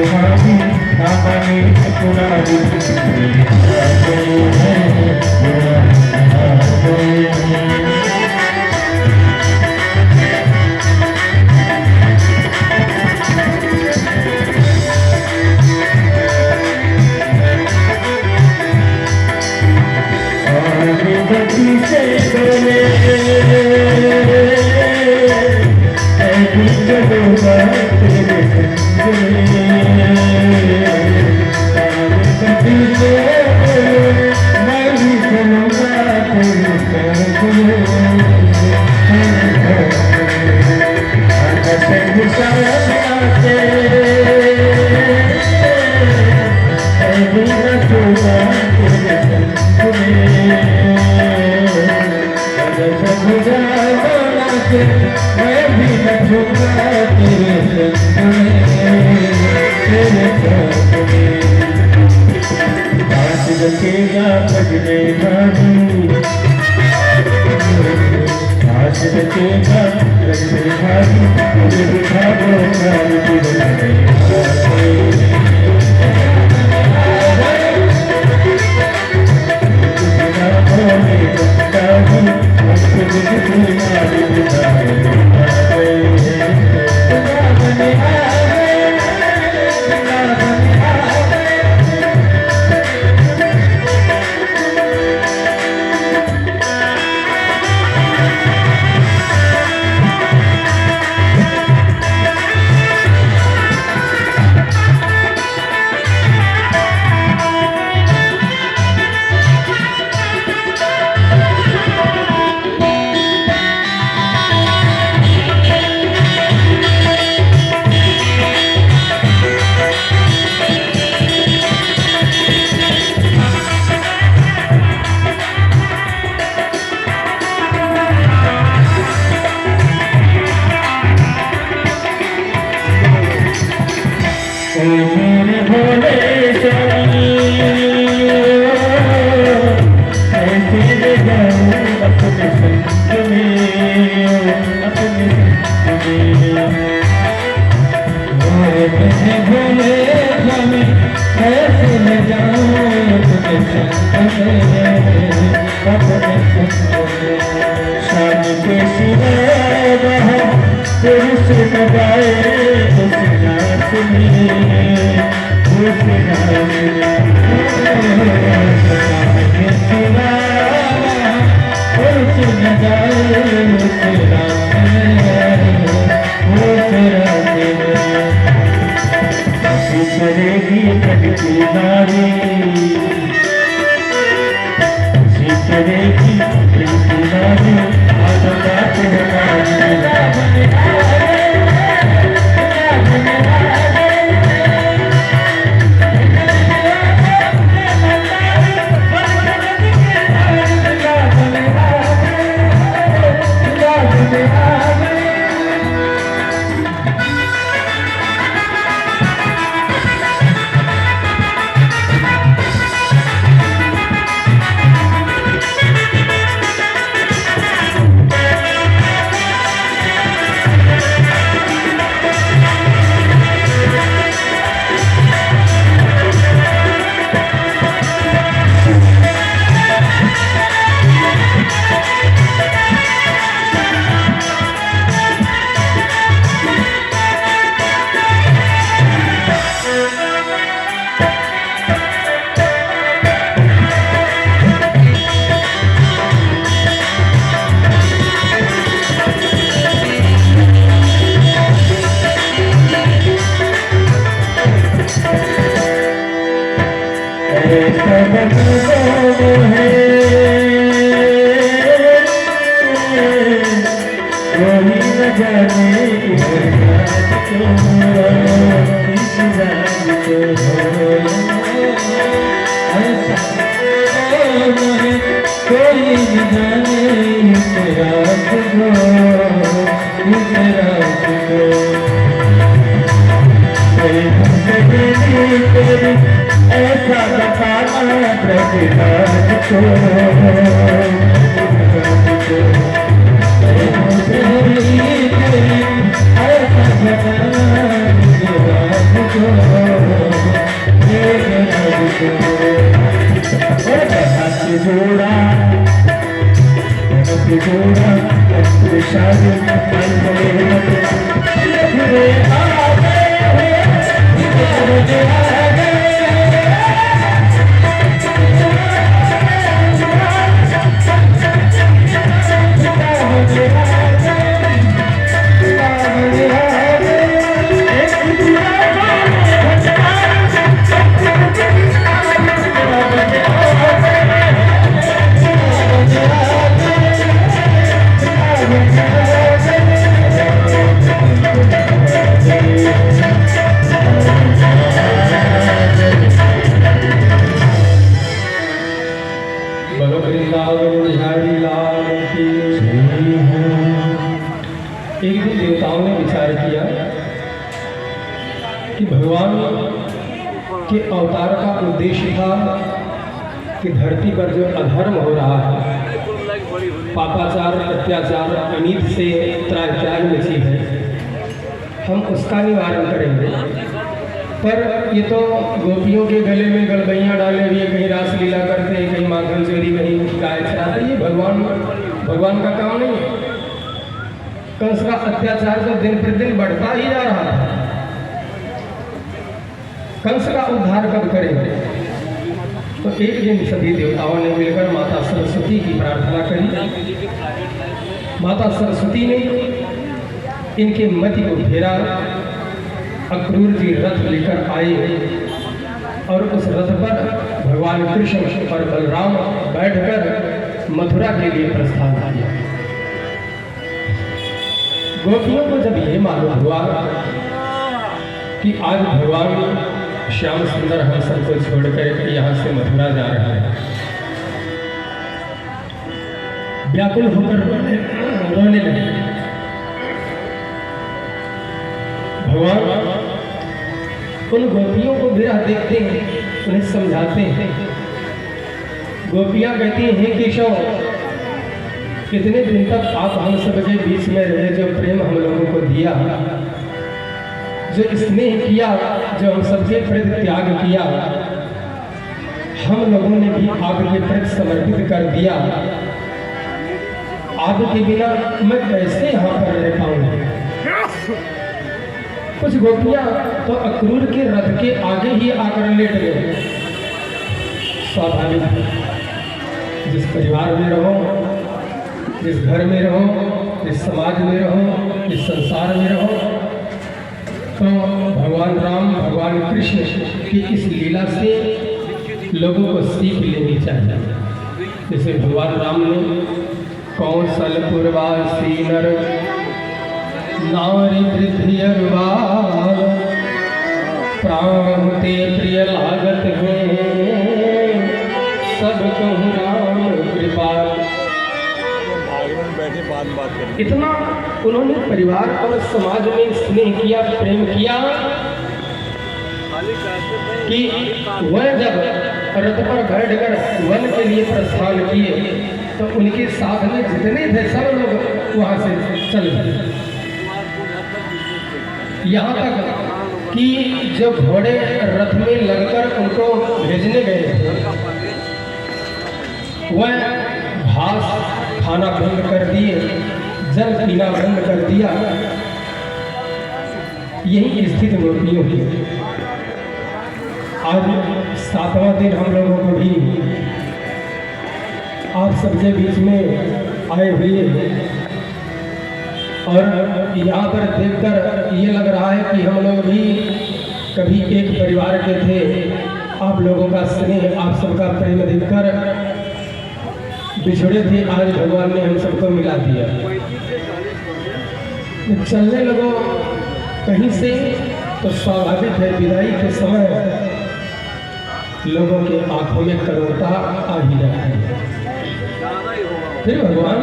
तुम्हारी नामने पुरानी मैं भी न झूठा तेरे आज रखेगा बजने भागी आज रखेगा बजने भागी मुझे बिठा दो मेरे भोले ऐसे ले जाऊं अपने संग में अपने संग मेरे भोले स्वामी ऐसे ले जाऊं अपने संग में अपने संग शाम के सिवा पुरुष लगाए करेगी कटकी नारी करेगी कटकी नारी ऐसा बताना प्रतिराज को जोड़ा शादी एक दिन देवताओं ने विचार किया कि भगवान के अवतार का उद्देश्य था कि धरती पर जो अधर्म हो रहा है, पापाचार, अत्याचार, अनीति से त्राग मची है, हम उसका निवारण करेंगे। पर ये तो गोपियों के गले में गलबैयाँ डाले हुए कहीं रासलीला करते हैं, कहीं माखन चोरी, कहीं गाय चराते, ये भगवान का काम नहीं है। कंस का अत्याचार तो दिन प्रतिदिन बढ़ता ही जा रहा है। कंस का उद्धार कब करेंगे? तो एक दिन सभी देवताओं ने मिलकर माता सरस्वती की प्रार्थना करी। माता सरस्वती ने इनके मति को फेरा। अक्रूर जी रथ लेकर आए और उस रथ पर भगवान कृष्ण और बलराम बैठकर मथुरा के लिए प्रस्थान किया। गोपियों को जब ये मालूम हुआ कि आज भगवान श्याम सुंदर हम सबको छोड़कर यहाँ से मथुरा जा रहे हैं, व्याकुल होकर रोने लगे। भगवान उन गोपियों को विरह देखते हैं, उन्हें समझाते हैं। गोपियाँ कहती हैं, हे केशव, कितने दिन तक आप हम सबके बीच में रहे, जो प्रेम हम लोगों को दिया, जो स्नेह किया, जो हम सबके प्रति त्याग किया, हम लोगों ने भी आपके प्रति समर्पित कर दिया। आपके बिना मैं कैसे यहाँ पर रह पाऊंगी? कुछ गोपियाँ तो अक्रूर के रथ के आगे ही आकर लेट गए। स्वाभाविक, जिस परिवार में रहो, जिस घर में रहो, जिस समाज में रहो, जिस संसार में रहो, तो भगवान राम, भगवान कृष्ण की इस लीला से लोगों को सीख लेनी चाहिए। जैसे भगवान राम ने कौशलपुरवासी नर नारी वृद्धि अरुवार प्राण ते प्रिय लागत है, सब कहूँ राम कृपाल। इतना उन्होंने परिवार और समाज में स्नेह किया, प्रेम किया कि वह जब रथ पर बैठकर वन के लिए प्रस्थान किए तो उनके साथ में जितने थे सब लोग वहां से चले गए। यहाँ तक कि जो घोड़े रथ में लगकर उनको भेजने गए वह घास खाना बंद कर दिए, जल पीना बंद कर दिया। यही स्थिति गोपियों की। आज 7वां दिन हम लोगों को भी आप सबके बीच में आए हुए और यहाँ पर देखकर ये लग रहा है कि हम लोग भी कभी एक परिवार के थे। आप लोगों का स्नेह, आप सबका प्रेम देखकर बिछड़े थे, आज भगवान ने हम सबको मिला दिया। चलने लगो कहीं से तो स्वाभाविक है विदाई के समय लोगों के आंखों में करुणता आ ही जाती है। फिर भगवान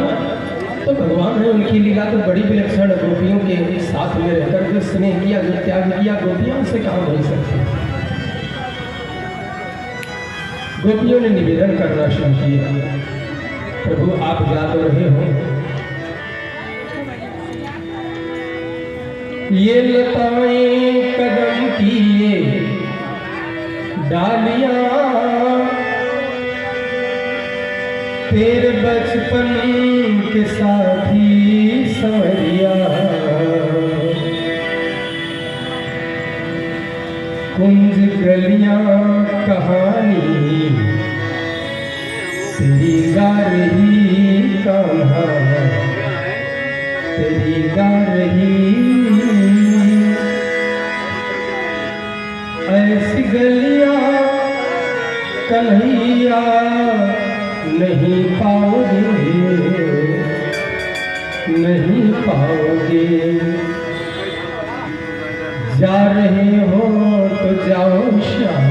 तो भगवान है, उनकी लीला तो बड़ी विलक्षण। गोपियों के साथ में रहकर जो स्नेह किया, जो त्याग किया, गोपियों से कहाँ भूल सकती। गोपियों ने निवेदन करना शुरू किया, प्रभु आप जा तो रहे हो, ये लताएं कदम की ये डालियां तेरे बचपन के साथी संवरिया, कुंज गलियां कहानी तेरी गा रही कान्हा, तेरी गा रही। ऐसी गलियां कन्हैया नहीं पाओगे, नहीं पाओगे। जा रहे हो तो जाओ श्याम,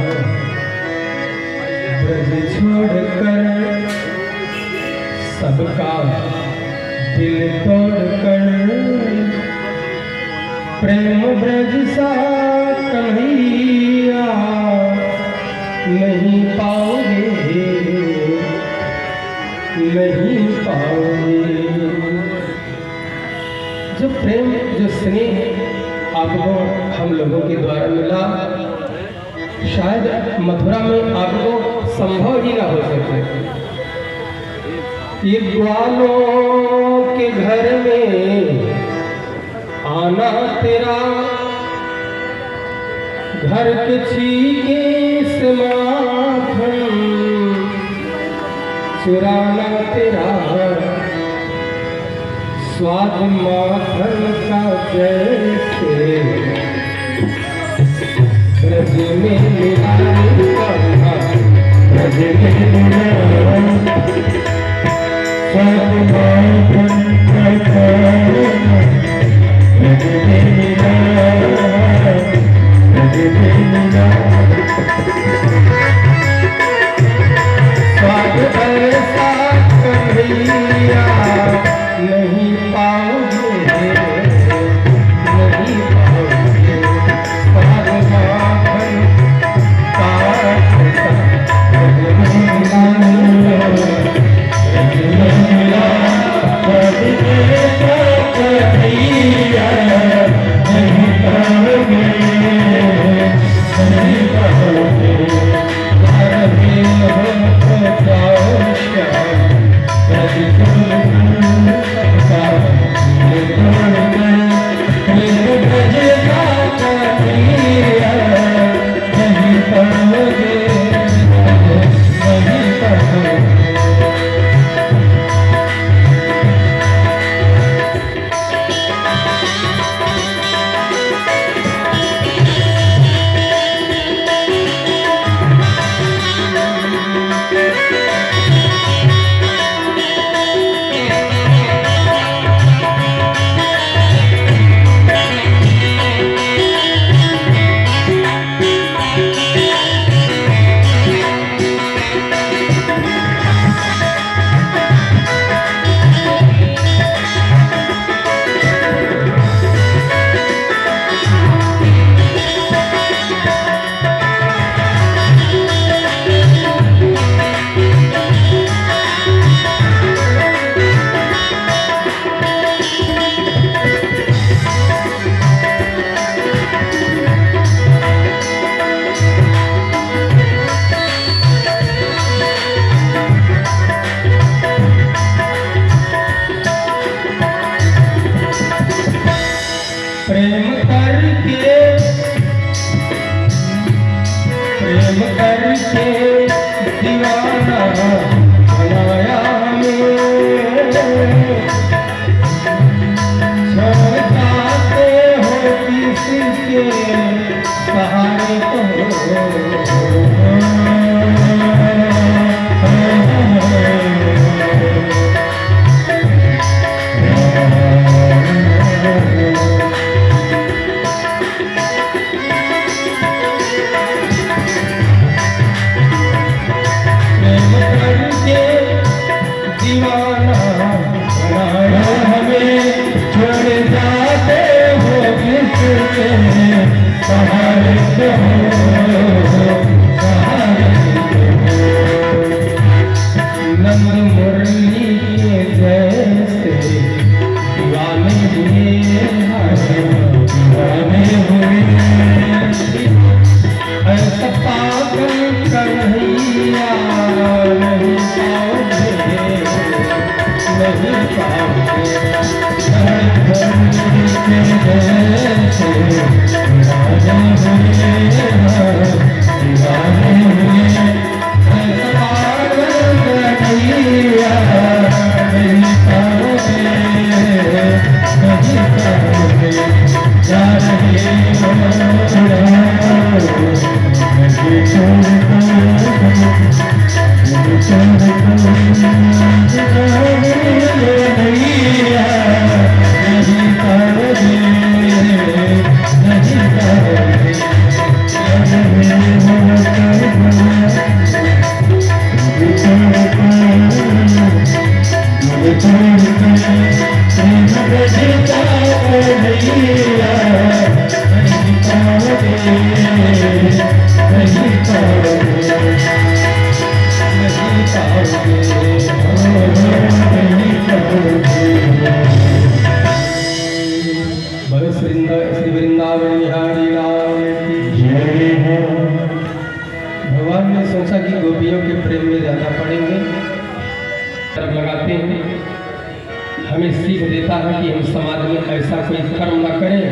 ब्रज छोड़कर सबका दिल तोड़कर। प्रेम ब्रज सा कन्हैया नहीं पाओगे, नहीं पाओगे। जो प्रेम जो स्नेह आपको हम लोगों के द्वारा मिला, शायद मथुरा में आपको संभव ही ना हो सके। ये ग्वालों के घर में आना तेरा, घर के छीके से माखन चुराना तेरा। स्वाद माखन का जैसे ब्रज में मिला, ब्रज में मिला। स्वाद माखन का ब्रज में मिला, ब्रज में मिला। स्वाद ऐसा कन्हैया नहीं पाओगे, नहीं पाओगे। स्वाद माखन का ब्रज में मिला, ब्रज में मिला। स्वाद ऐसा कन्हैया नहीं पाओगे, नहीं पाओगे। जा रहे हो तो जाओ श्याम, ब्रज छोड़कर सबका दिल तोड़कर। प्रेम ब्रज सा कन्हैया नहीं पाओगे, नहीं पाओगे। प्रेम करके, प्रेम करके दीवाना बनाया हमें। छोड़ जाते हो किसके सहारे तो। प्रेम करके दीवाना बनाया हमें। छोड़ जाते हो किसके सहारे तो, सहारे तो। नंद मुरली के जैसे दीवाने हुए, दीवाने हुए। श्री वृंदावन बिहारी लाल की जय हो। भगवान ने सोचा कि गोपियों के प्रेम में ज़्यादा पड़ेंगे, तरफ लगाते हैं, हमें सीख देता है कि हम समाज में ऐसा कोई कर्म न करें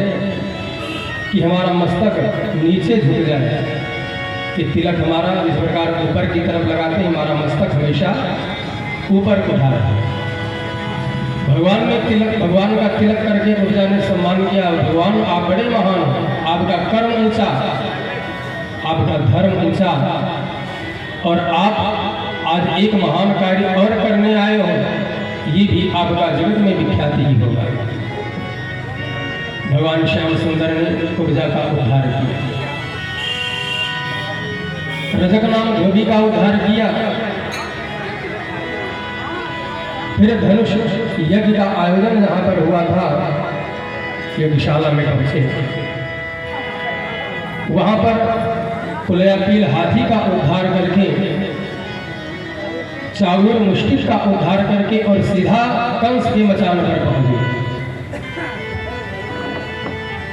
कि हमारा मस्तक नीचे झुक जाए, कि तिलक हमारा इस प्रकार ऊपर की तरफ लगाते हैं, हमारा मस्तक हमेशा ऊपर उठा रहे। भगवान ने भगवान का तिलक करके प्रजा ने सम्मान किया। भगवान आप बड़े महान हो, आपका कर्म ऊंचा, आपका धर्म ऊंचा, और आप आज एक महान कार्य और करने आए हो, ये भी आपका जगत में विख्याति ही होगा। भगवान श्याम सुंदर ने प्रजा का उद्धार किया, रजक नाम धोबी का उद्धार किया। फिर धनुष यज्ञ का आयोजन जहाँ पर हुआ था, यज्ञशाला में पहुंचे, वहां पर कुलयापील हाथी का उद्धार करके, चावूर मुश्किल का उद्धार करके और सीधा कंस के मचान पर पहुंच गए।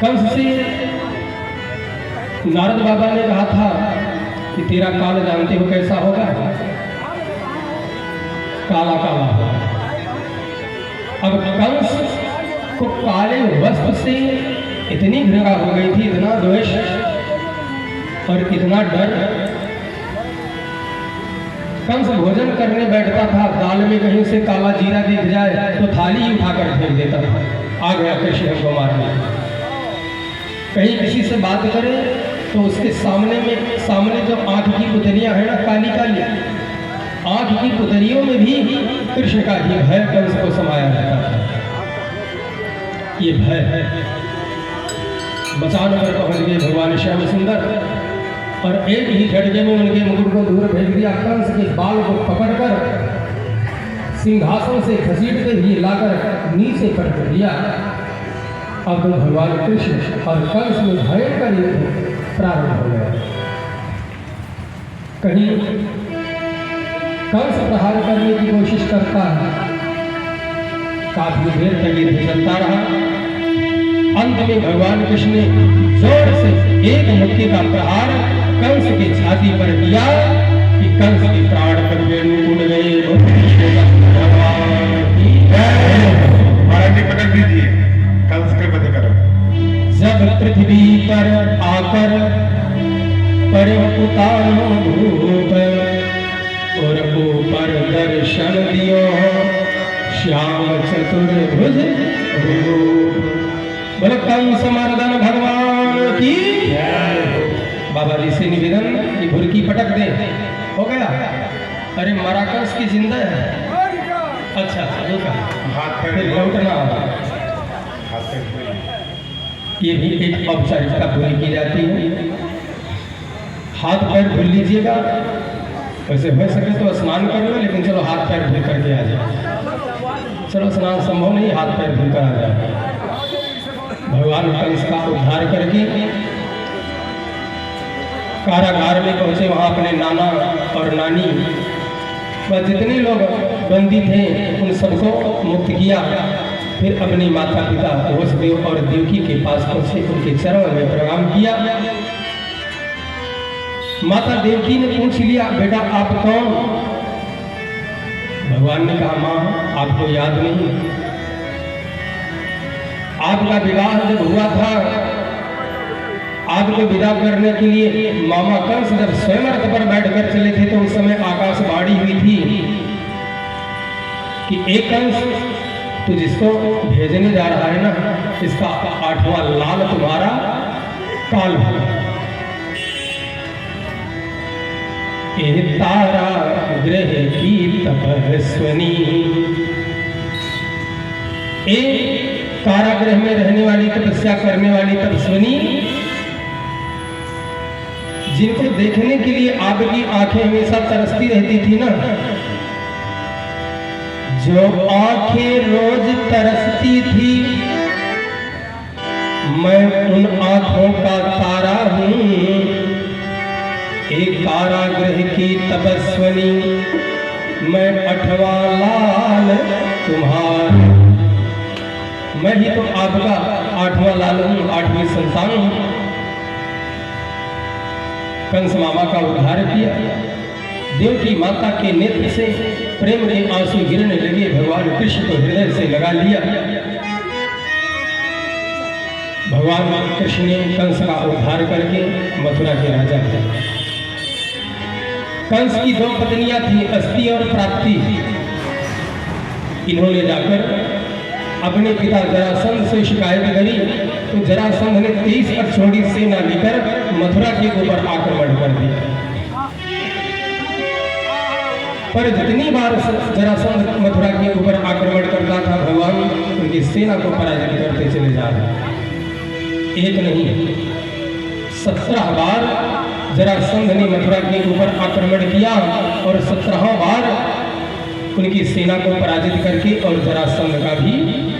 कंस से नारद बाबा ने कहा था कि तेरा काल जानते हो कैसा होगा, काला काला होगा। अब कंस को काले वस्त्र से इतनी घृणा हो गई थी, इतना द्वेष और इतना डर। कंस भोजन करने बैठता था, दाल में कहीं से काला जीरा दिख जाए तो थाली ही उठाकर फेंक देता था, आ गया कृष्ण को मारने। कहीं किसी से बात करे तो उसके सामने जो आंख की पुतलियां हैं ना, काली काली आंख की पुतलियों में भी कृष्ण का ही भय कंस को समाया रहता था। ये भय है। मचान पर पहुंच गए भगवान श्याम सुंदर, और एक ही झटके में उनके मुकुट को दूर भेज दिया। कंस के बाल को पकड़कर सिंहासन से घसीटते हुए लाकर नीचे पटक दिया। अब भगवान कृष्ण और कंस में भयंकर युद्ध प्रारंभ हो गया। कहीं कंस प्रहार करने की कोशिश करता है, काफी देर तक युद्ध चलता रहा। अंत में भगवान कृष्ण ने जोर से एक मुक्के का प्रहार कंस की छाती पर किया कि कंस के प्राण पर उड़ गए। महाराज जी पकड़ दीजिए, कंस के वध करो। जब पृथ्वी पर आकर पड़े उतारो धूप, और ऊपर दर्शन दियो श्याम चतुर्भुज रूप। बोलो कंस मर्दन भगवान की बाबा जी से निवेदन कि भुरकी पटक दे। हो गया? अरे मरा कंस की जिंदा है। अच्छा हाथ फिर लौटना। ये भी एक औपचारिकता पूरी की जाती है। हाथ पैर धुल लीजिएगा, वैसे हो सके तो स्नान कर लो, लेकिन चलो हाथ पैर धुल करके आ जाए। चलो स्नान संभव नहीं, हाथ पैर धुल कर आ जाए। भगवान कंस का उद्धार करके कारागार में पहुंचे। वहां अपने नाना और नानी व जितने लोग बंदी थे उन सबको मुक्त किया। फिर अपने माता पिता वसुदेव और देवकी के पास पहुंचे, उनके चरणों में प्रणाम किया। माता देवकी ने पूछ लिया, बेटा आप कौन? भगवान ने कहा, मां आपको याद नहीं? आपका विवाह जब हुआ था, आपको विदा करने के लिए मामा कंस जब स्वयं रथ पर बैठकर चले थे, तो उस समय आकाशवाणी हुई थी कि एक कंस तू जिसको भेजने जा रहा है ना, इसका 8वां लाल तुम्हारा काल है। ए तारा ग्रह की तपस्वनी। एक कारागृह में रहने वाली, तपस्या करने वाली तपस्विनी, जिनको देखने के लिए आपकी आंखें हमेशा तरसती रहती थी ना, जो आंखें रोज तरसती थी, मैं उन आंखों का तारा हूं। एक कारागृह की तपस्विनी, मैं 8वां लाल तुम्हारा। मैं ही तो आपका 8वां लाल हूं, 8वीं संतान हूं। कंस मामा का उद्धार किया। देवकी माता के नेत्र से प्रेम के आंसू गिरने लगे। भगवान कृष्ण को हृदय से लगा लिया। भगवान कृष्ण ने कंस का उद्धार करके मथुरा के राजा बने। कंस की 2 पत्नियां थी, अस्ति और प्राप्ति। इन्होंने जाकर अपने पिता जरासंध से शिकायत करी, तो जरासंध ने 23 अक्षौहिणी सेना लेकर मथुरा के ऊपर आक्रमण कर दिया। पर जितनी बार जरासंध मथुरा के ऊपर आक्रमण करता था, भगवान उनकी सेना को पराजित करते चले जा रहे। एक नहीं, 17 बार जरासंध ने मथुरा के ऊपर आक्रमण किया और 17वां बार उनकी सेना को पराजित करके और जरासंध का भी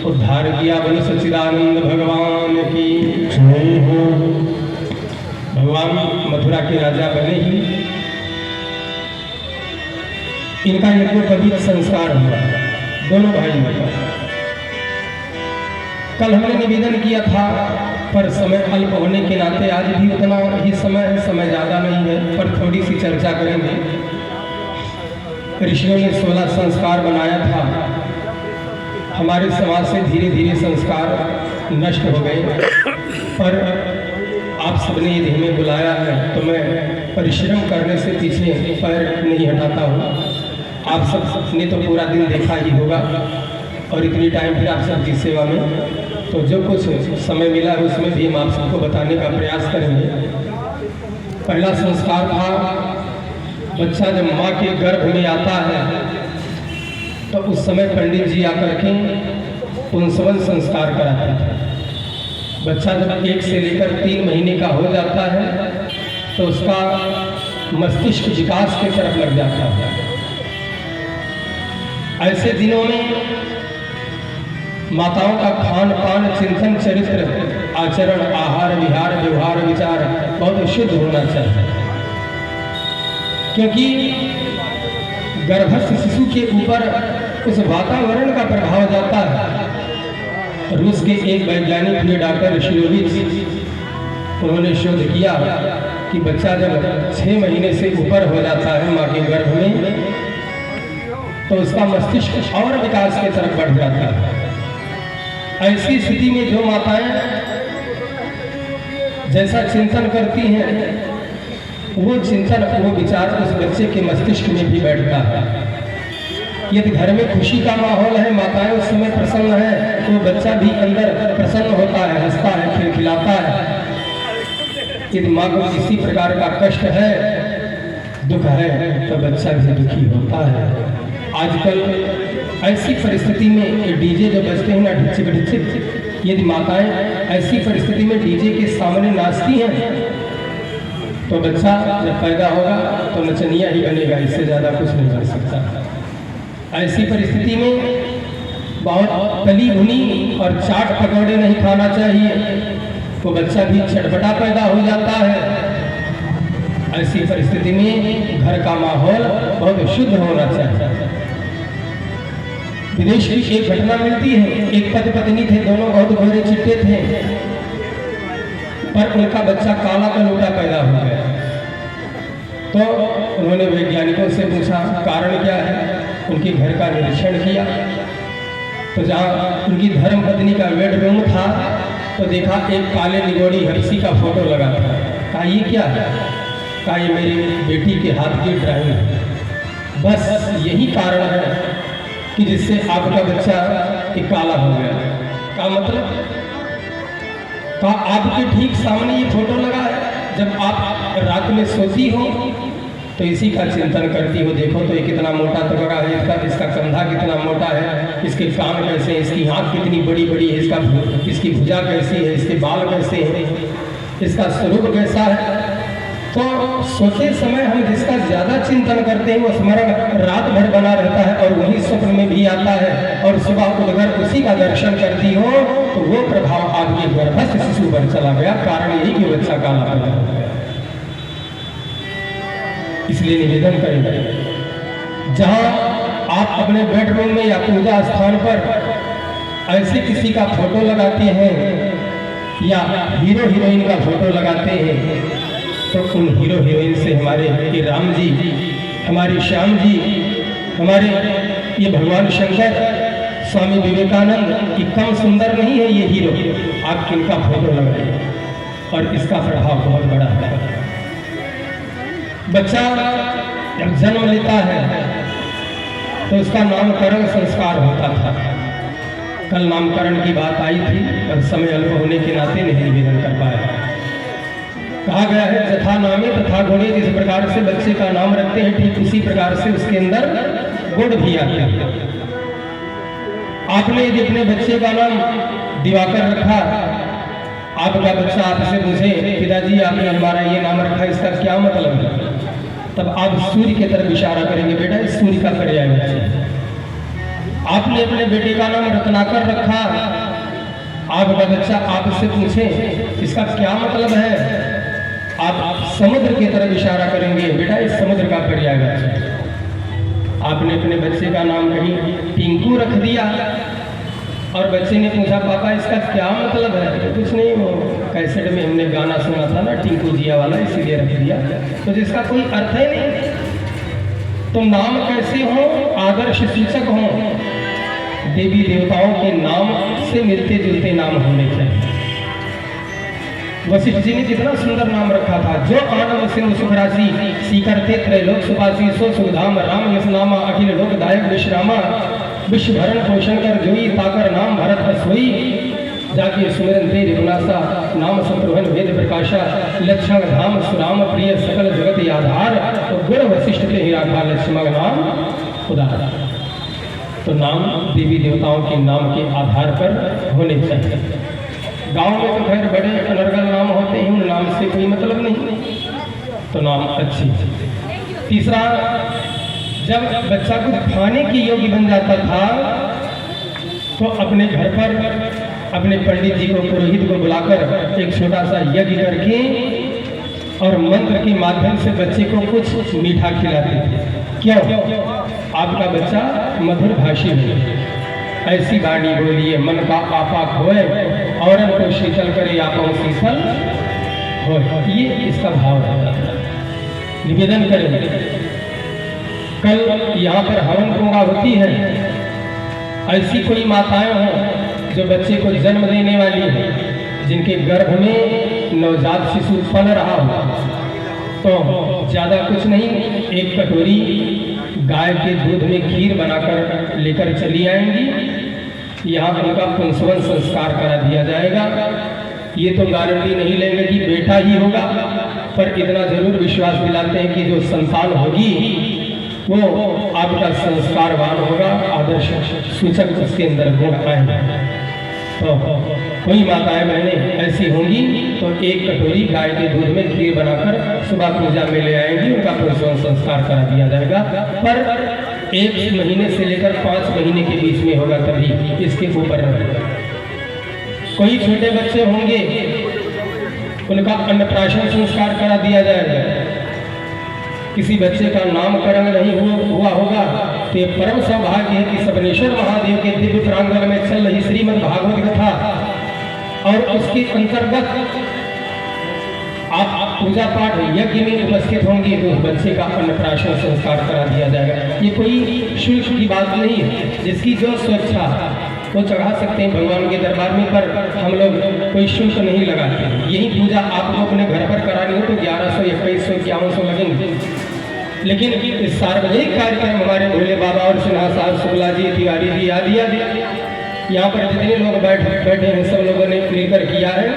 उद्धार किया। बोलो सच्चिदानंद भगवान की जय हो। भगवान मथुरा के राजा बने ही इनका यज्ञोपवीत संस्कार हुआ, दोनों भाइयों का। कल हमने निवेदन किया था, पर समय अल्प होने के नाते आज भी उतना ही समय है, समय ज़्यादा नहीं है, पर थोड़ी सी चर्चा करेंगे। ऋषियों ने 16 संस्कार बनाया था। हमारे समाज से धीरे धीरे संस्कार नष्ट हो गए, पर आप सबने ये देह में बुलाया है, तो मैं परिश्रम करने से पीछे पैर नहीं हटाता हूँ। आप सब ने तो पूरा दिन देखा ही होगा और इतनी टाइम फिर आप सबकी सेवा में, तो जो कुछ समय मिला है उसमें भी हम आप सबको बताने का प्रयास करेंगे। पहला संस्कार था, बच्चा जब माँ के गर्भ में आता है तो उस समय पंडित जी आकर के पुंसवन संस्कार कराते थे। बच्चा जब 1 से लेकर 3 महीने का हो जाता है तो उसका मस्तिष्क विकास की तरफ लग जाता है। ऐसे दिनों में माताओं का खान पान, चिंतन, चरित्र, आचरण, आहार, विहार, व्यवहार, विचार बहुत शुद्ध होना चाहिए, क्योंकि गर्भस्थ शिशु के ऊपर उस वातावरण का प्रभाव जाता है। रूस के एक वैज्ञानिक थे डॉक्टर शिरोविच, उन्होंने शोध किया कि बच्चा जब 6 महीने से ऊपर हो जाता है माँ के गर्भ में, तो उसका मस्तिष्क और विकास की तरफ बढ़ जाता है। ऐसी स्थिति में जो माताएं जैसा चिंतन करती हैं, वो चिंतन, वो विचार उस बच्चे के मस्तिष्क में भी बैठता है। यदि घर में खुशी का माहौल है, माताएं उस समय प्रसन्न है, तो बच्चा भी अंदर प्रसन्न होता है, हंसता है, खिलखिलाता है। यदि माँ को किसी प्रकार का कष्ट है, दुख है, तो बच्चा भी दुखी होता है। आजकल ऐसी परिस्थिति में डीजे जो बजते हैं ना, ढिच्चिक ढिच्चिक, यदि माताएं ऐसी परिस्थिति में डीजे के सामने नाचती हैं, तो बच्चा जब पैदा होगा तो नचनिया ही बनेगा, इससे ज़्यादा कुछ नहीं बन सकता। ऐसी परिस्थिति में बहुत तली भुनी और चाट पकौड़े नहीं खाना चाहिए, तो बच्चा भी चटपटा पैदा हो जाता है। ऐसी परिस्थिति में घर का माहौल बहुत शुद्ध होना चाहिए। विदेश की एक घटना मिलती है, एक पति पत्नी थे, दोनों बहुत गोरे चिट्टे थे, पर उनका बच्चा काला कलूटा पैदा हो गया। तो उन्होंने वैज्ञानिकों से पूछा कारण क्या है। उनके घर का निरीक्षण किया, तो जहाँ उनकी धर्म पत्नी का बेडरूम था, तो देखा एक काले निगोड़ी हंसी का फोटो लगा था। कहा ये क्या है? कहा ये मेरी बेटी के हाथ की ड्राइंग है। बस यही कारण है कि जिससे आपका बच्चा एक काला हो गया। का मतलब? कहा आपके ठीक सामने ये फोटो लगा है। जब आप रात में सोती हो तो इसी का चिंतन करती हो। देखो तो ये कितना मोटा तगड़ा है, इसका कंधा कितना मोटा है, इसके कान कैसे हैं, इसकी आँख कितनी बड़ी बड़ी है, इसकी भुजा कैसी है, इसके बाल कैसे हैं, इसका स्वरूप कैसा है। तो सोते समय हम जिसका ज़्यादा चिंतन करते हैं वो स्मरण रात भर बना रहता है और वही स्वप्न में भी आता है, और सुबह उठकर उसी का दर्शन करती हो तो वो प्रभाव आपके गर्भस्थ शिशु पर चला गया। कारण यही कि बच्चा काला पैदा हो गया। इसलिए निवेदन करें, जहाँ आप अपने बेडरूम में या पूजा स्थान पर ऐसे किसी का फोटो लगाते हैं या हीरो हीरोइन का फोटो लगाते हैं, तो उन हीरो हीरोइन से हमारे ये राम जी, हमारे श्याम जी, हमारे ये भगवान शंकर, स्वामी विवेकानंद, ये कम सुंदर नहीं है ये हीरो। आप किनका फोटो लगाइए और इसका प्रभाव बहुत बड़ा है। बच्चा जब जन्म लेता है तो उसका नामकरण संस्कार होता था। कल नामकरण की बात आई थी और समय अल्प होने के नाते नहीं निवेदन कर पाया। कहा गया है जथा नामे तथा गुणे, जिस प्रकार से बच्चे का नाम रखते हैं ठीक उसी प्रकार से उसके अंदर गुण भी आते हैं। आपने यदि अपने बच्चे का नाम दिवाकर रखा, आपका बच्चा आपसे पूछे पिताजी आपने हमारा ये नाम रखा, इसका क्या मतलब है, तब आप सूर्य की तरफ इशारा करेंगे, बेटा इस सूर्य का पर्याय है। आपने अपने बेटे का नाम रत्नाकर रखा, आपका बच्चा आपसे पूछे इसका क्या मतलब है, आप समुद्र की तरफ इशारा करेंगे, बेटा इस समुद्र का पर्याय है। आपने अपने बच्चे का नाम कहीं टिंकू रख दिया और बच्चे ने पूछा पापा इसका क्या मतलब है, तो कुछ नहीं, वो कैसेट में हमने गाना सुना था ना टिंकू जिया वाला, इसीलिए रख दिया, तो जिसका कोई अर्थ ही नहीं। तो नाम कैसे हो, आदर्श सूचक हो, देवी देवताओं के नाम से मिलते जुलते नाम होने चाहिए। वशिष्ठ जी ने कितना सुंदर नाम रखा था, जो आनंद सिंह सुख राशि सीकरते त्रैलोक सुपासी सो सुधाम राम यश नामा अखिल लोकदायक विश्रामा विश्व भरण पोषण कर जोई ताकर नाम भरत हसोई जाके सुमिरन ते रघुनासा नाम शत्रुघ्न वेद प्रकाशा लक्षण धाम सुराम प्रिय सकल जगत आधार। तो गुण वशिष्ठ पे ही राखा लक्ष्मण नाम उदार। तो नाम देवी देवताओं के नाम के आधार पर होने चाहिए। गांव में तो खैर बड़े अनर्गल नाम होते हैं, उन नाम से कोई मतलब नहीं, तो नाम अच्छी। तीसरा, जब बच्चा कुछ खाने की योग्य बन जाता था तो अपने घर पर अपने पंडित जी को, पुरोहित को बुलाकर एक छोटा सा यज्ञ करके और मंत्र के माध्यम से बच्चे को कुछ मीठा खिलाते थे। क्यों? आपका बच्चा मधुर भाषी है, ऐसी वाणी बोलिए मन का आपा खोए और को शीतल करे आपो शीतल हो, ये इसका भाव है। निवेदन करें, कल यहाँ पर हवन पूंगा होती है, ऐसी कोई माताएं हों जो बच्चे को जन्म देने वाली हैं, जिनके गर्भ में नवजात शिशु पल रहा हो, तो ज़्यादा कुछ नहीं, एक कटोरी गाय के दूध में खीर बनाकर लेकर चली आएंगी। यहाँ उनका पुंसवन संस्कार करा दिया जाएगा। ये तो गारंटी नहीं लेंगे कि बेटा ही होगा, पर इतना जरूर विश्वास दिलाते हैं कि जो संतान होगी वो आपका संस्कारवान होगा, आदर्श सूचक उसके अंदर गुण आएंगे। तो कोई माताएं बहनें ऐसी होंगी तो एक कटोरी गाय के दूध में खीर बनाकर सुबह पूजा में ले आएंगी, उनका पुंसवन संस्कार करा दिया जाएगा। पर 1 महीने से लेकर 5 महीने के बीच में होगा, तभी इसके ऊपर नहीं। कोई छोटे बच्चे होंगे, उनका अन्नप्राशन संस्कार करा दिया जाएगा। किसी बच्चे का नामकरण नहीं हुआ होगा तो ये परम सौभाग्य है कि सबनेश्वर महादेव के दिव्य प्रांगण में चल रही श्रीमद् भागवत कथा और उसके अंतर्गत आप पूजा पाठ यज्ञ में उपस्थित होंगे तो बच्चे का अन्नप्राशन संस्कार करा दिया जाएगा। ये कोई शुल्क की बात नहीं है, जिसकी जो स्वेच्छा वो चढ़ा सकते हैं भगवान के दरबार में, पर हम लोग कोई शुल्क नहीं लगाते। यही पूजा आपको अपने घर पर करानी हो तो 1100, 2100, 5100 लगेंगे, लेकिन इस सार्वजनिक कार्यक्रम हमारे भोले बाबा और सिन्हा साहब, शुक्ला जी, तिवारी जी आदि यहाँ पर जितने लोग बैठे हैं सब लोगों ने मिलकर किया है,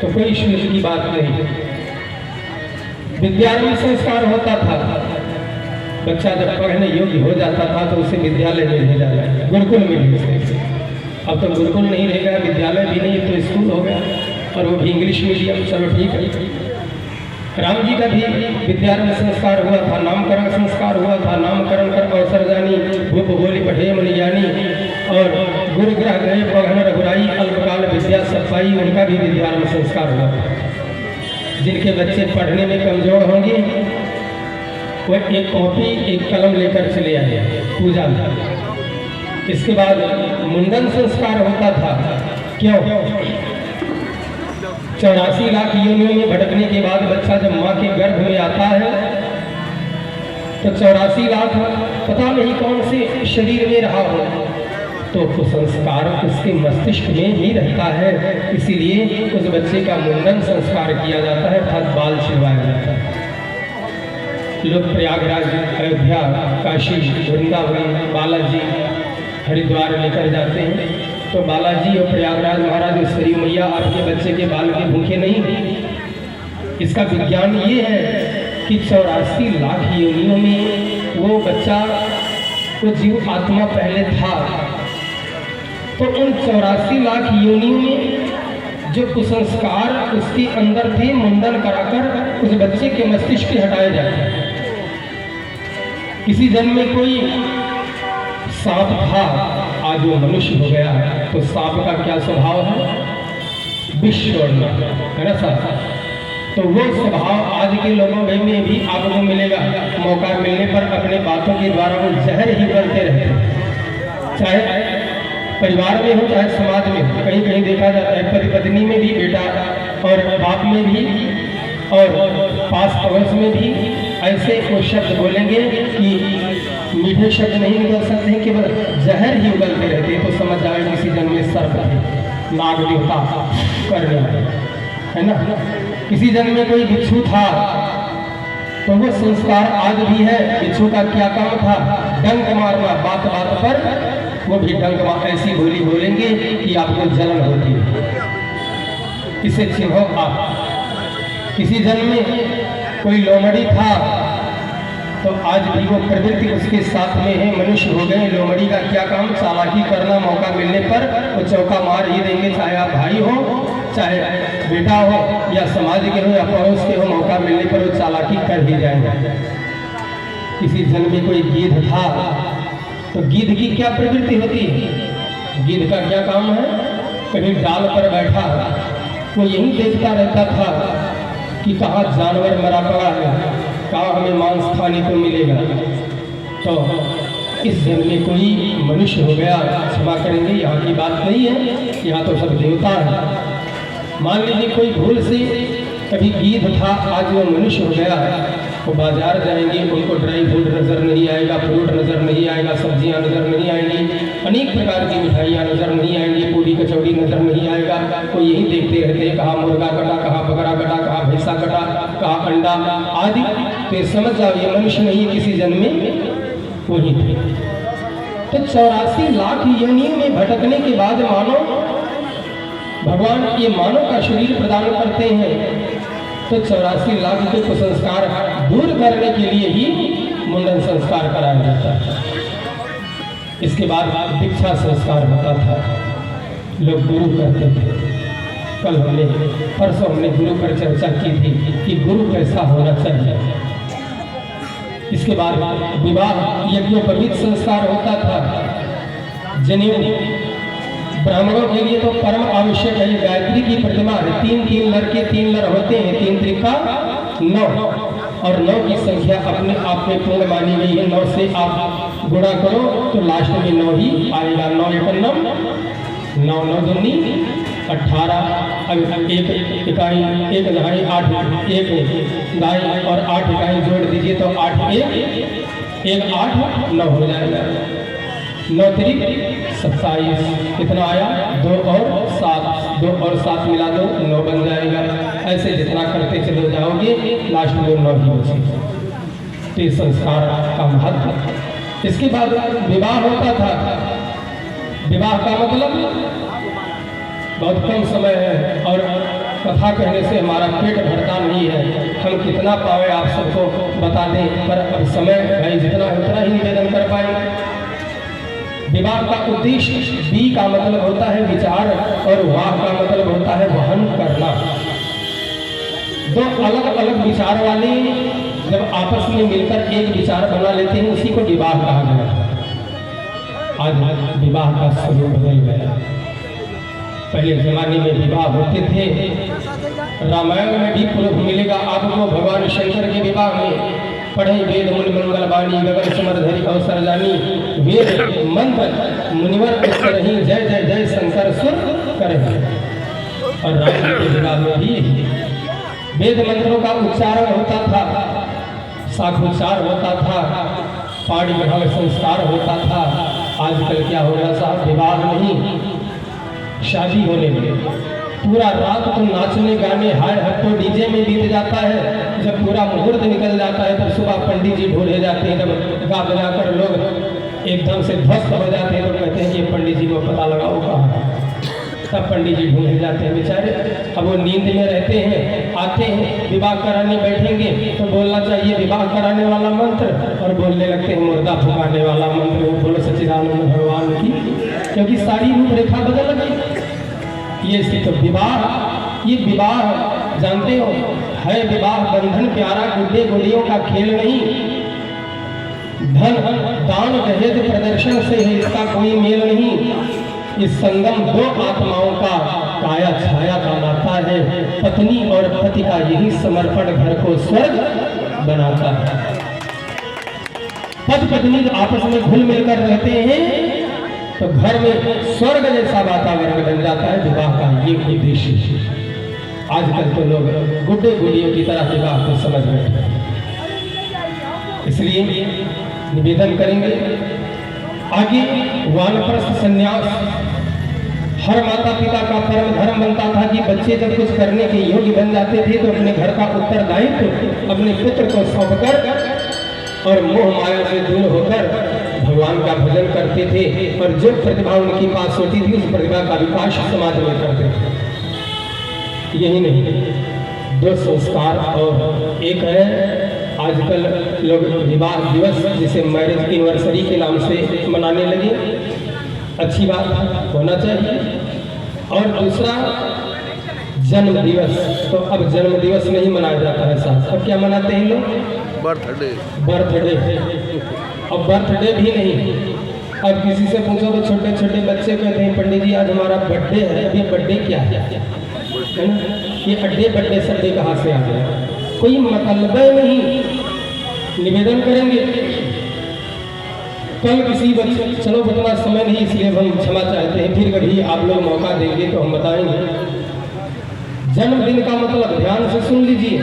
तो कोई शुल्क की बात नहीं। विद्यारंभ संस्कार होता था, बच्चा जब पढ़ने योग्य हो जाता था तो उसे विद्यालय में भेजा जाए, गुरुकुल में भेजते। अब तो गुरुकुल नहीं रहेगा, विद्यालय भी नहीं, तो स्कूल हो गया, और वो भी इंग्लिश मीडियम। चलो ठीक है। राम जी का भी विद्यारंभ संस्कार हुआ था, नामकरण संस्कार हुआ था। नामकरण कर अवसर जानी, भूप बोली पढ़े मन ज्ञानी, और गुरु ग्रह गए पढ़न रघुराई, अल्पकाल विद्या सब पाई। उनका भी विद्यारंभ संस्कार हुआ था। जिनके बच्चे पढ़ने में कमजोर होंगे वो एक कॉपी एक कलम लेकर चले आए पूजा में। इसके बाद मुंडन संस्कार होता था। क्यों? 84 लाख योनियों में भटकने के बाद बच्चा जब माँ के गर्भ में आता है तो 84 लाख पता नहीं कौन से शरीर में रहा हो, तो कुसंस्कार उसके मस्तिष्क में ही रहता है। इसीलिए उस बच्चे का मुंडन संस्कार किया जाता है, अर्थात बाल छिड़वाया जाता है। लोग प्रयागराज, अयोध्या, काशी, वृंदावन, बालाजी, हरिद्वार लेकर जाते हैं, तो बालाजी और प्रयागराज महाराज और सरयू मैया आपके बच्चे के बाल के भूखे नहीं। इसका विज्ञान ये है कि 84 लाख योनियों में वो बच्चा, वो जीव आत्मा पहले था, तो उन 84 लाख योनियों में जो कुसंस्कार उसके अंदर थे, मुंडन कराकर उस बच्चे के मस्तिष्क के हटाए जाते हैं। किसी जन्म में कोई सांप था, आज वो मनुष्य हो गया है, तो सांप का क्या स्वभाव है? विष छोड़ना, है ना साहब? तो वो स्वभाव आज के लोगों में भी आपको मिलेगा। मौका मिलने पर अपने बातों के द्वारा वो जहर ही उगलते रहते हैं, चाहे परिवार में हो चाहे समाज में हो। कहीं कहीं देखा जाता है पति पत्नी में भी, बेटा और बाप में भी, और पास पड़ोस में भी ऐसे वो शब्द बोलेंगे कि मीठे शब्द नहीं निकल सकते हैं, केवल जहर ही उगलते रहते हैं। तो समझ जाए किसी जन्म में सर्प है, नाग देवता करने वाले, है ना? किसी जन्म में कोई बिच्छू था, तो वो संस्कार आज भी है। बिच्छू का क्या काम था? डंक मारना, बात बात पर वो भी डंक मार, ऐसी बोली बोलेंगे कि आपको जलन होती है। इसे चिन्हो आप। किसी जन्म में कोई लोमड़ी था, तो आज भी वो प्रवृत्ति उसके साथ में है। मनुष्य हो गए, लोमड़ी का क्या काम? चालाकी करना। मौका मिलने पर वो चौका मार ही देंगे, चाहे आप भाई हो, चाहे बेटा हो, या समाज के हो, या पड़ोस के हो। मौका मिलने पर वो चालाकी कर ही जाएंगे। किसी जन्म में कोई गिद्ध था, तो गिद्ध की क्या प्रवृत्ति होती है? गिद्ध का क्या काम है? कहीं डाल पर बैठा वो यही देखता रहता था कि कहाँ जानवर मरा पड़ा है, कहाँ हमें मांस खाने को मिलेगा। तो इस जन्म में कोई मनुष्य हो गया, क्षमा करेंगे, यहाँ की बात नहीं है, यहाँ तो सब देवता है। मान लीजिए कोई भूल से कभी गिद्ध था, आज वो मनुष्य हो गया, वो बाजार जाएंगे, उनको ड्राई फ्रूट नज़र नहीं आएगा, फ्रूट नज़र नहीं आएगा, सब्जियां नज़र नहीं आएंगी, अनेक प्रकार की मिठाइयाँ नज़र नहीं आएंगी, पूरी कचौड़ी नज़र नहीं आएगा। वो यही देखते रहते हैं, कहाँ मुर्गा कटा, कहाँ बकरा कटा, कहाँ भैंसा कटा, कहाँ अंडा आदि। तो समझ जाओ ये मनुष्य नहीं, किसी जन्म में वही थे। तो 84 लाख योनियों में भटकने के बाद मानो भगवान ये मानव का शरीर प्रदान करते हैं, तो 84 लाख के कुसंस्कार दूर करने के लिए ही मुंडन संस्कार कराया जाता है। इसके बाद दीक्षा संस्कार होता था, लोग गुरु करते थे। कल हमने परसों हमने गुरु पर चर्चा की थी कि गुरु कैसा होना चाहिए। इसके बाद विवाह यज्ञोपवीत संस्कार होता था। जनेऊ ब्राह्मणों के लिए तो परम आवश्यक है। गायत्री की प्रतिमा है, 3 लड़के 3 लड़ होते हैं, 3 त्रिका 9, और 9 की संख्या अपने आप में पूर्ण मानी गई है। 9 से आप गुणा करो तो लास्ट में 9 ही आएगा। 9 एकम 9, 9 दूनी 18, अब एक इकाई 1 दहाई 8, 1 दहाई और 8 इकाई जोड़ दीजिए तो 8 1 8 9 हो जाएगा। 9 त्रिक 27, कितना आया? 2 और 7, 2 और 7 मिला दो 9 बन जाएगा। ऐसे जितना करते चले जाओगे लास्ट में 9 ही बचेगा। तो संस्कार का महत्व। इसके बाद विवाह होता था। विवाह का मतलब बहुत कम समय है और कथा कहने से हमारा पेट भरता नहीं है। हम कितना पावे आप सबको बता दें, पर अब समय भाई जितना है उतना ही निवेदन कर पाएंगे। विवाह का उद्देश्य बी का मतलब होता है विचार और वाह का मतलब होता है वहन करना। दो अलग अलग विचार वाले जब आपस में मिलकर एक विचार बना लेते हैं उसी को विवाह कहा गया। आज विवाह का स्वरूप बदल गया। पहले जमाने में विवाह होते थे, रामायण में भी प्रूफ मिलेगा आपको। भगवान शंकर के विवाह में पढ़े वेद मुनि मंगल वाणी गगन समरधरी अवसर जानी, वेद मंत्र मुनिवर करही जय जय जय शंकर सुर करही। और राम के विवाह में भी वेद मंत्रों का उच्चारण होता था, शाखोच्चार होता था, पाणी ग्रहण संस्कार होता था। आजकल क्या हो रहा साहब, विवाह नहीं, शादी होने में पूरा रात तो नाचने गाने हाय हट्टो डीजे में बीत जाता है। जब पूरा मुहूर्त निकल जाता है तब सुबह पंडित जी ढूंढे जाते हैं, जब गा बजाकर लोग एकदम से ध्वस्त हो जाते हैं तो कहते हैं कि पंडित जी को पता लगाओ कहाँ। तब पंडित जी ढूंढे जाते हैं बेचारे। अब वो नींद में रहते हैं, आते हैं, विवाह कराने बैठेंगे तो बोलना चाहिए विवाह कराने वाला मंत्र, और बोलने लगते हैं मुर्दा फुकाने वाला मंत्र। वो बोलो सच्चिदानंद भगवान की, क्योंकि सारी रूपरेखा बदल गई। ये तो विवाह, ये विवाह जानते हो है विवाह बंधन प्यारा, गुड्डे गुड़ियों का खेल नहीं। धन दान दहेज प्रदर्शन से है इसका कोई मेल नहीं। इस संगम दो आत्माओं का काया छाया का नाता है। पत्नी और पति का यही समर्पण घर को स्वर्ग बनाता है। पति पत्नी आपस में घुल मिलकर रहते हैं तो घर में स्वर्ग जैसा वातावरण बन जाता है। विवाह का ये उद्देश्य है। आजकल तो लोग गुड्डे गुड़ियों की तरह विवाह को समझ बैठे। इसलिए निवेदन करेंगे आगे वानप्रस्थ संन्यास। हर माता पिता का परम धर्म बनता था कि बच्चे जब कुछ करने के योग्य बन जाते थे तो अपने घर का उत्तरदायित्व अपने पुत्र को सौंपकर और मोह माया से दूर होकर भगवान का भजन करते थे। और जो प्रतिभा उनके पास होती थी उस प्रतिभा का विकास समाज में करते थे। यही नहीं, दो संस्कार और एक है आजकल लोग विवाह दिवस जिसे मैरिज एनिवर्सरी के नाम से मनाने लगे। अच्छी बात होना चाहिए। और दूसरा जन्म दिवस, तो अब जन्म दिवस नहीं मनाया जाता है साहब। अब क्या मनाते हैं लोग? बर्थडे। अब बर्थडे भी नहीं। अब किसी से पूछो तो छोटे छोटे बच्चे कहते हैं पंडित जी आज हमारा बर्थडे है। अब ये बर्थडे क्या है ना? ये अड्डे बर्थडे सड्डे कहाँ से आ गया? कोई मतलब नहीं। निवेदन करेंगे कल किसी बच्चे, चलो उतना समय नहीं इसलिए हम क्षमा चाहते हैं, फिर कभी आप लोग मौका देंगे तो हम बताएंगे। जन्मदिन का मतलब ध्यान से सुन लीजिए।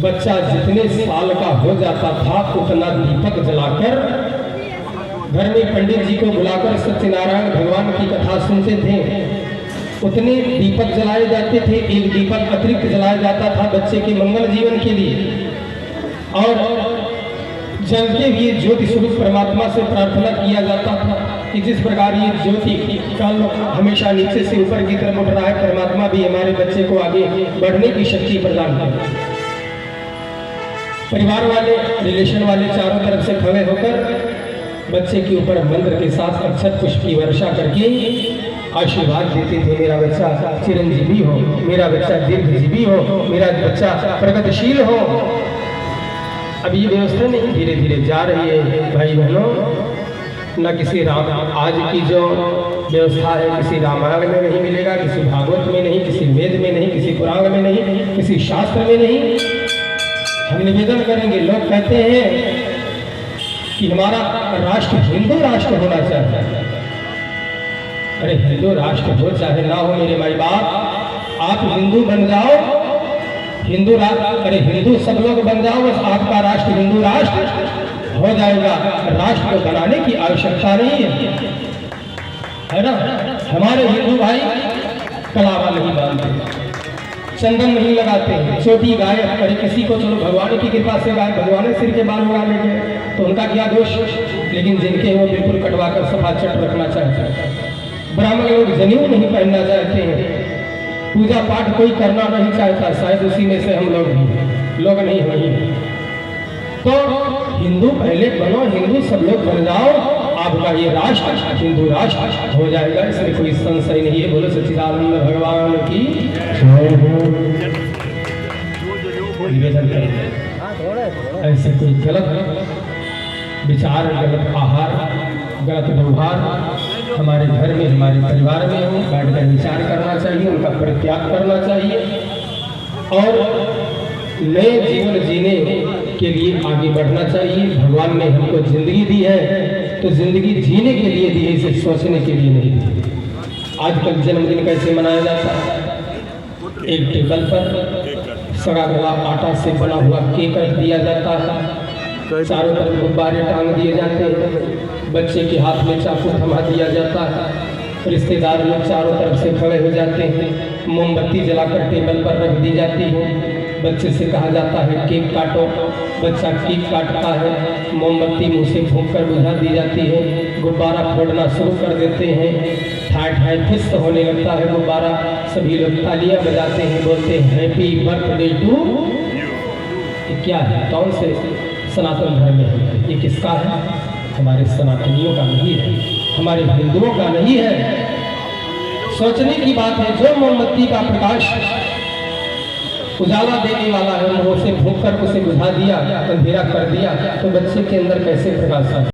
बच्चा जितने साल का हो जाता था उतना दीपक जलाकर घर में पंडित जी को बुलाकर सत्यनारायण भगवान की कथा सुनते थे। उतने दीपक जलाए जाते थे। एक दीपक अतिरिक्त जलाया जाता था बच्चे के मंगल जीवन के लिए। और जलते हुए ज्योति स्वरूप परमात्मा से प्रार्थना किया जाता था कि जिस प्रकार ये ज्योति का हमेशा नीचे से ऊपर की तरफ उठ रहा है, परमात्मा भी हमारे बच्चे को आगे बढ़ने की शक्ति प्रदान करे। परिवार वाले, रिलेशन वाले चारों तरफ से खड़े होकर बच्चे के ऊपर मंत्र के साथ अक्षत पुष्प की वर्षा करके आशीर्वाद देते थे। मेरा बच्चा चिरंजीवी हो, मेरा बच्चा दीर्घजीवी हो, मेरा बच्चा प्रगतिशील हो। अब ये व्यवस्था नहीं धीरे धीरे जा रही है भाई बहनों। न किसी आज की जो व्यवस्था है किसी रामायण में नहीं मिलेगा, किसी भागवत में नहीं, किसी वेद में नहीं, किसी पुराण में नहीं, किसी शास्त्र में नहीं। हम निवेदन करेंगे, लोग कहते हैं कि हमारा राष्ट्र हिंदू राष्ट्र होना चाहिए। अरे हिंदू राष्ट्र हो चाहे ना हो मेरे माई बाप, आप हिंदू बन जाओ, हिंदू राष्ट्र, अरे हिंदू सब लोग बन जाओ, बस आपका राष्ट्र हिंदू राष्ट्र हो जाएगा। राष्ट्र को बनाने की आवश्यकता नहीं है ना। हमारे हिंदू भाई कलावा नहीं बांधते, चंदन नहीं लगाते हैं, चोटी गाय। अरे किसी को चलो भगवान की कृपा से गाय भगवान सिर के बाल उड़ा लेंगे तो उनका क्या दोष। लेकिन जिनके वो बिल्कुल कटवा कर सफा चट रखना चाहते हैं। ब्राह्मण लोग जनेऊ नहीं पहनना चाहते हैं, पूजा पाठ कोई करना नहीं चाहता, शायद उसी में से हम लोग भी हैं। लोग नहीं होंगे। तो हिंदू पहले बनो, हिंदू सब लोग बन जाओ, आपका ये राष्ट्र हिंदू राष्ट्र हो जाएगा, इसमें कोई संशय नहीं है। बोलो सच्चिदानंद भगवान की निवेदन करें। ऐसे कोई गलत विचार, गलत आहार, गलत व्यवहार हमारे घर में, हमारे परिवार में हो, बैठकर विचार करना चाहिए, उनका परित्याग करना चाहिए और नए जीवन जीने के लिए आगे बढ़ना चाहिए। भगवान ने हमको जिंदगी दी है तो जिंदगी जीने के लिए दी है, इसे सोचने के लिए नहीं दी। आजकल जन्मदिन कैसे मनाया जाता है? एक टेबल पर सड़ा गला आटा से बना हुआ केक रख दिया जाता है, चारों तरफ गुब्बारे टांग दिए जाते हैं, बच्चे के हाथ में चाकू थमा दिया जाता है, रिश्तेदार लोग चारों तरफ से खड़े हो जाते हैं, मोमबत्ती जलाकर टेबल पर रख दी जाती है, बच्चे से कहा जाता है केक काटो, बच्चा केक काटता है, मोमबत्ती मुँह से फूंक कर बुझा दी जाती है, गुब्बारा फोड़ना शुरू कर देते हैं, ठाई ठाई फिस्ट होने लगता है गुब्बारा, सभी लोग तालियां बजाते हैं, बोलते हैं हैप्पी बर्थडे टू। ये क्या है? कौन से सनातन धर्म में है? ये किसका है? हमारे सनातनियों का नहीं है, हमारे हिंदुओं का नहीं है। सोचने की बात है, जो मोमबत्ती का प्रकाश उजाला देने वाला है, वो उसे फूंक कर उसे बुझा दिया, अंधेरा कर दिया, तो बच्चे के अंदर कैसे प्रकाश आता है?